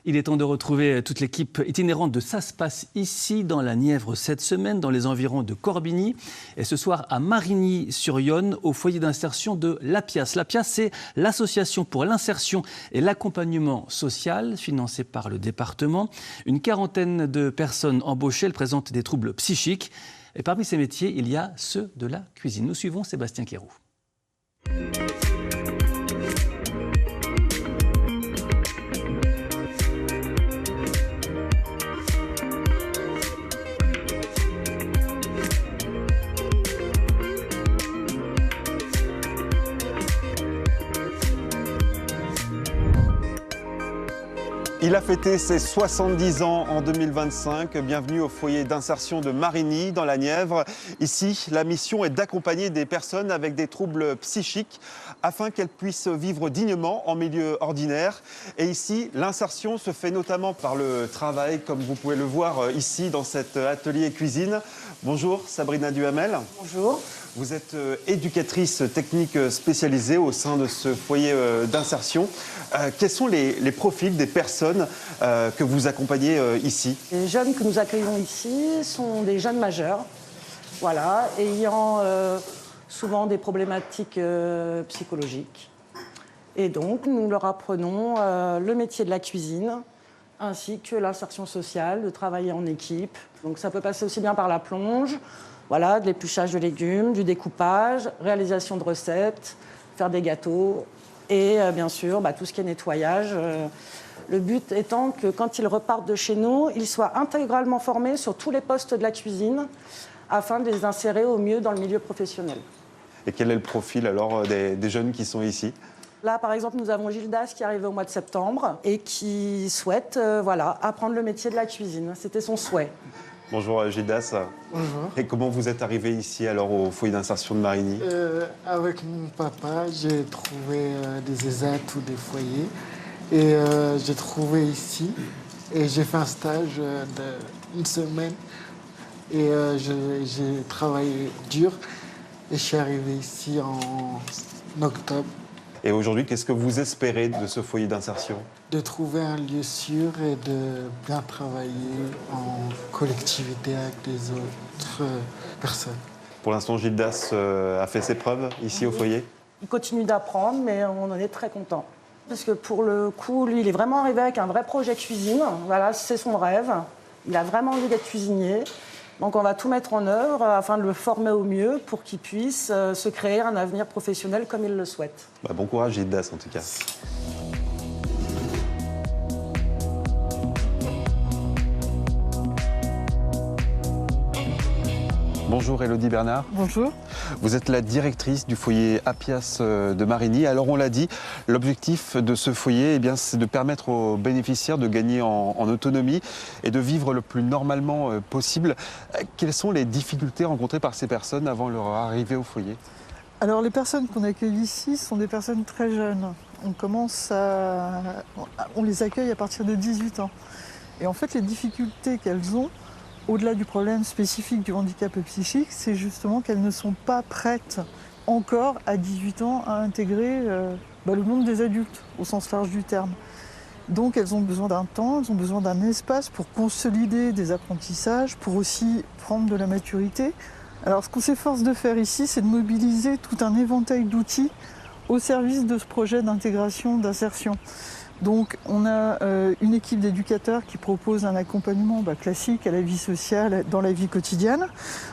Il est temps de retrouver toute l'équipe itinérante de Ça se passe ici, dans la Nièvre, cette semaine, dans les environs de Corbigny. Et ce soir, à Marigny-sur-Yonne, au foyer d'insertion de l'APIAS. L'APIAS, c'est l'Association pour l'insertion et l'accompagnement social, financée par le département. Une quarantaine de personnes embauchées, elles présentent des troubles psychiques. Et parmi ces métiers, il y a ceux de la cuisine. Nous suivons Sébastien Quéroux. Il a fêté ses 70 ans en 2025. Bienvenue au foyer d'insertion de Marigny, dans la Nièvre. Ici, la mission est d'accompagner des personnes avec des troubles psychiques afin qu'elles puissent vivre dignement en milieu ordinaire. Et ici, l'insertion se fait notamment par le travail, comme vous pouvez le voir ici dans cet atelier cuisine. Bonjour Sabrina Duhamel. Bonjour. Vous êtes éducatrice technique spécialisée au sein de ce foyer d'insertion. Quels sont les profils des personnes que vous accompagnez ici? Les jeunes que nous accueillons ici sont des jeunes majeurs, voilà, ayant souvent des problématiques psychologiques. Et donc, nous leur apprenons le métier de la cuisine, ainsi que l'insertion sociale, de travailler en équipe. Donc ça peut passer aussi bien par la plonge, voilà, de l'épluchage de légumes, du découpage, réalisation de recettes, faire des gâteaux et bien sûr tout ce qui est nettoyage. Le but étant que quand ils repartent de chez nous, ils soient intégralement formés sur tous les postes de la cuisine afin de les insérer au mieux dans le milieu professionnel. Et quel est le profil alors des jeunes qui sont ici? Là, par exemple, nous avons Gildas qui est arrivé au mois de septembre et qui souhaite apprendre le métier de la cuisine. C'était son souhait. Bonjour Gildas. Bonjour. Et comment vous êtes arrivé ici alors au foyer d'insertion de Marigny? Avec mon papa, j'ai trouvé des ESAT ou des foyers. Et j'ai trouvé ici. Et j'ai fait un stage d'une semaine. Et j'ai travaillé dur. Et je suis arrivé ici en octobre. Et aujourd'hui, qu'est-ce que vous espérez de ce foyer d'insertion? De trouver un lieu sûr et de bien travailler en collectivité avec les autres personnes. Pour l'instant, Gildas a fait ses preuves ici au foyer? Il continue d'apprendre, mais on en est très content. Parce que pour le coup, lui, il est vraiment arrivé avec un vrai projet cuisine. Voilà, c'est son rêve. Il a vraiment envie d'être cuisinier. Donc on va tout mettre en œuvre afin de le former au mieux pour qu'il puisse se créer un avenir professionnel comme il le souhaite. Bon courage Gildas en tout cas. Bonjour Élodie Bernard. Bonjour. Vous êtes la directrice du foyer APIAS de Marigny. Alors on l'a dit, l'objectif de ce foyer, c'est de permettre aux bénéficiaires de gagner en autonomie et de vivre le plus normalement possible. Quelles sont les difficultés rencontrées par ces personnes avant leur arrivée au foyer? Alors les personnes qu'on accueille ici sont des personnes très jeunes. On les accueille à partir de 18 ans. Et en fait les difficultés qu'elles ont, au-delà du problème spécifique du handicap psychique, c'est justement qu'elles ne sont pas prêtes encore à 18 ans à intégrer le monde des adultes, au sens large du terme. Donc elles ont besoin d'un temps, elles ont besoin d'un espace pour consolider des apprentissages, pour aussi prendre de la maturité. Alors ce qu'on s'efforce de faire ici, c'est de mobiliser tout un éventail d'outils au service de ce projet d'intégration, d'insertion. Donc on a une équipe d'éducateurs qui propose un accompagnement classique à la vie sociale, dans la vie quotidienne.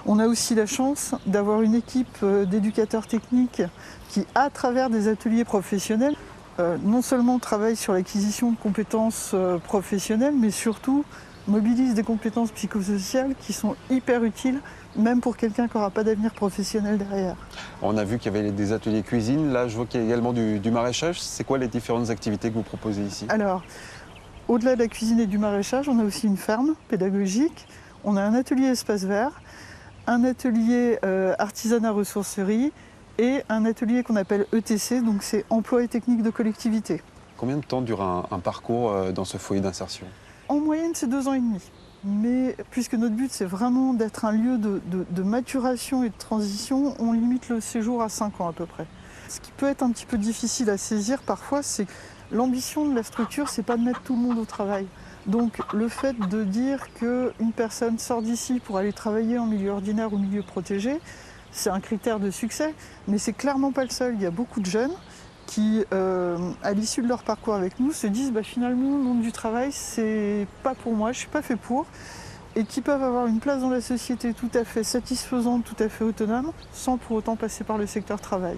On a aussi la chance d'avoir une équipe d'éducateurs techniques qui, à travers des ateliers professionnels, non seulement travaille sur l'acquisition de compétences professionnelles, mais surtout mobilise des compétences psychosociales qui sont hyper utiles, même pour quelqu'un qui n'aura pas d'avenir professionnel derrière. On a vu qu'il y avait des ateliers cuisine, là je vois qu'il y a également du maraîchage. C'est quoi les différentes activités que vous proposez ici? Alors, au-delà de la cuisine et du maraîchage, on a aussi une ferme pédagogique, on a un atelier espace vert, un atelier artisanat ressourcerie et un atelier qu'on appelle ETC, donc c'est emploi et techniques de collectivité. Combien de temps dure un parcours dans ce foyer d'insertion? En moyenne, c'est 2 ans et demi. Mais puisque notre but, c'est vraiment d'être un lieu de maturation et de transition, on limite le séjour à 5 ans à peu près. Ce qui peut être un petit peu difficile à saisir parfois, c'est L'ambition de la structure, c'est pas de mettre tout le monde au travail. Donc le fait de dire qu'une personne sort d'ici pour aller travailler en milieu ordinaire ou milieu protégé, c'est un critère de succès, mais c'est clairement pas le seul. Il y a beaucoup de jeunes qui, à l'issue de leur parcours avec nous, se disent finalement, le monde du travail, c'est pas pour moi, je suis pas fait pour, et qui peuvent avoir une place dans la société tout à fait satisfaisante, tout à fait autonome, sans pour autant passer par le secteur travail.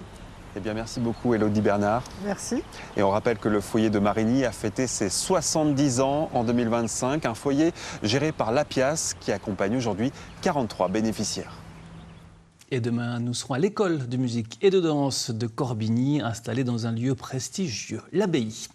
Eh bien, merci beaucoup, Élodie Bernard. Merci. Et on rappelle que le foyer de Marigny a fêté ses 70 ans en 2025, un foyer géré par l'APIAS qui accompagne aujourd'hui 43 bénéficiaires. Et demain, nous serons à l'école de musique et de danse de Corbigny, installée dans un lieu prestigieux, l'Abbaye.